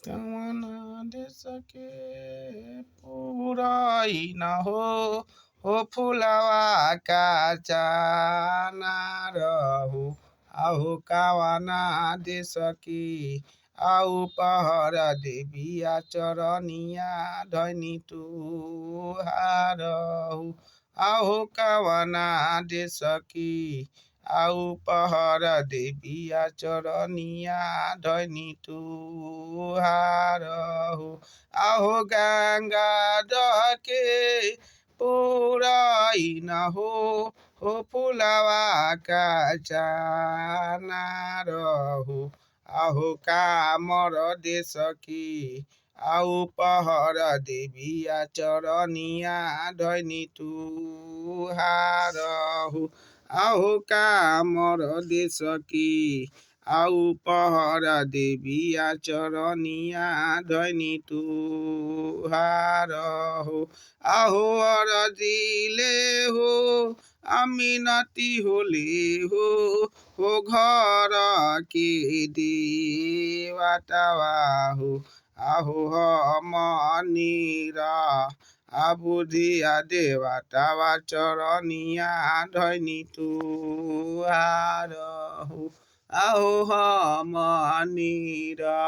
कामना दे सके पूराई न हो फुलवा का चाना रहू आहु कामना दे सकी आउ पहर देविया चरनिया धनी तुहारहु आहु कामना दे सकी आउ पहर देविया चरनिया धनी तुहारहु आहो गंगा डके पुराई न हो फुलवा का चाना रहु आहो कामर दे सकी आउ पहर देविया चरनिया धनी तुहारहु आहो कामर दे सकी आउ पहर देविया चरनिया धनी तुहारहु आहो अरजिले हो अमिनती होले हो घर के देवतवा हो आहो हमनीरा आबुधिया देवतवा चरनिया धनी तुहारहु आहो हमनीरा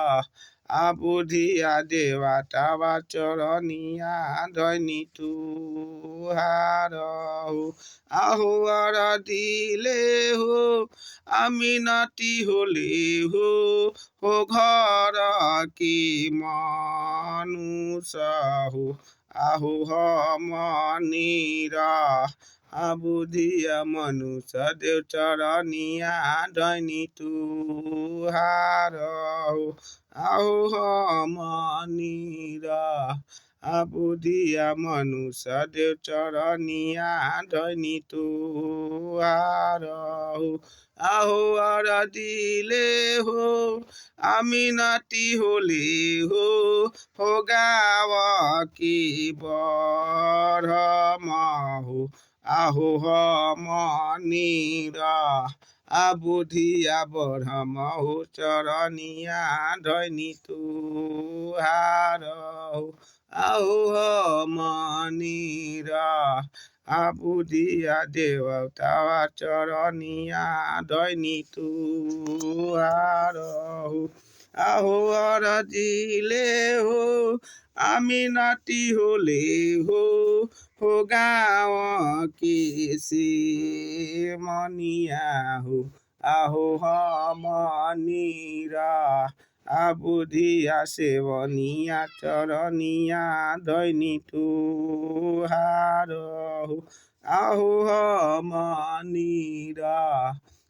आबुधिया देवतवा चरनिया धनी तुहारहु आहो अरदिले हो अमिनती होले हो घर के मनुष्य हो आहो हमनीरा आबुधिया मनुष्य देव चरनिया धनी तुहारहु आहो हमनीरा आबुधिया मनुष्य देव चरनिया धनी तुहारहु आहो अरदिले हो अमिनती होले हो गाँव की बरमाहु आहो हमनीरा आबुधिया बरमाहु चरनिया धनी तुहारहु आहो हमनीरा आबुधिया देवतावा चरनिया धनी तुहारहु आहो अरजिले हो अमिनती होले हो गाँव के से मनिया हो आहो हमनीरा आबुधिया सेवनिया चरनिया धनी तुहारहु आहो हमनीरा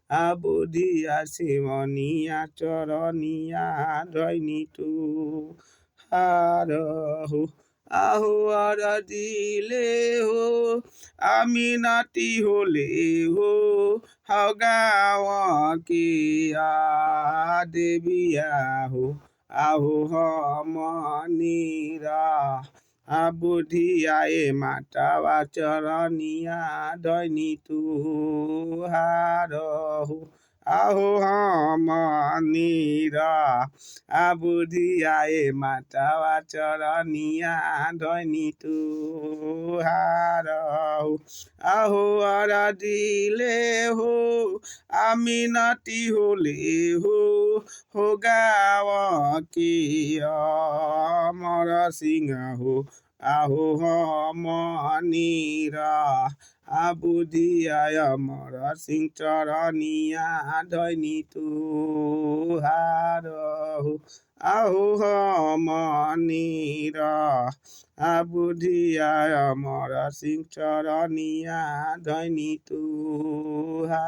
आबुधिया सेवनिया चरनिया धनी तुहारहु आहो अरजिले हो अमिनती होले हो गाँव के देविया हो आहो हमनीरा आबुधिया मातावा चरनिया धनी तुहारहु आहो हमनीरा आबुधिया मातावा चरनिया धनी तुहारहु आहो अरजिले हो अमिनती होले हो गाँव के अमर सिंह हो आहो हमनीरा आबुधिया अमर सिंह चरनिया धनी तुहारहु आहो हमनीरा आबुधिया अमर सिंह चरनिया धनी तुहारहु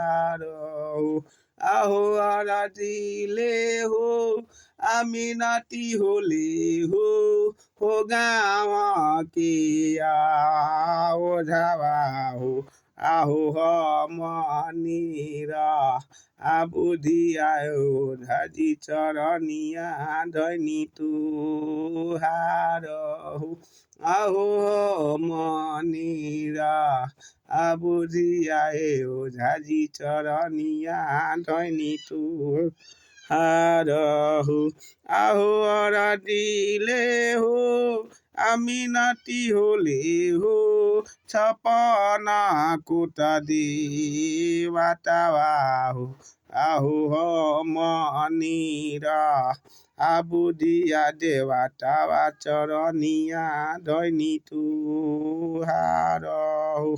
आहो अरजिले हो अमिनती होले हो गाँव के ओझावा हो आहो हमनीरा आबुधिया ओझाजी चरनिया धनी तुहारहु आहो हमनीरा आबुधिया ओझाजी चरनिया धनी तुहारहु হারহু আহো অরা দিলে হো আমি নাতি হলে হো ছাপানা কোটা দি বাতাবাহু আহো মনিরা আবুদিয়া দেবাতা চরণিয়া দৈনি তু হারহু।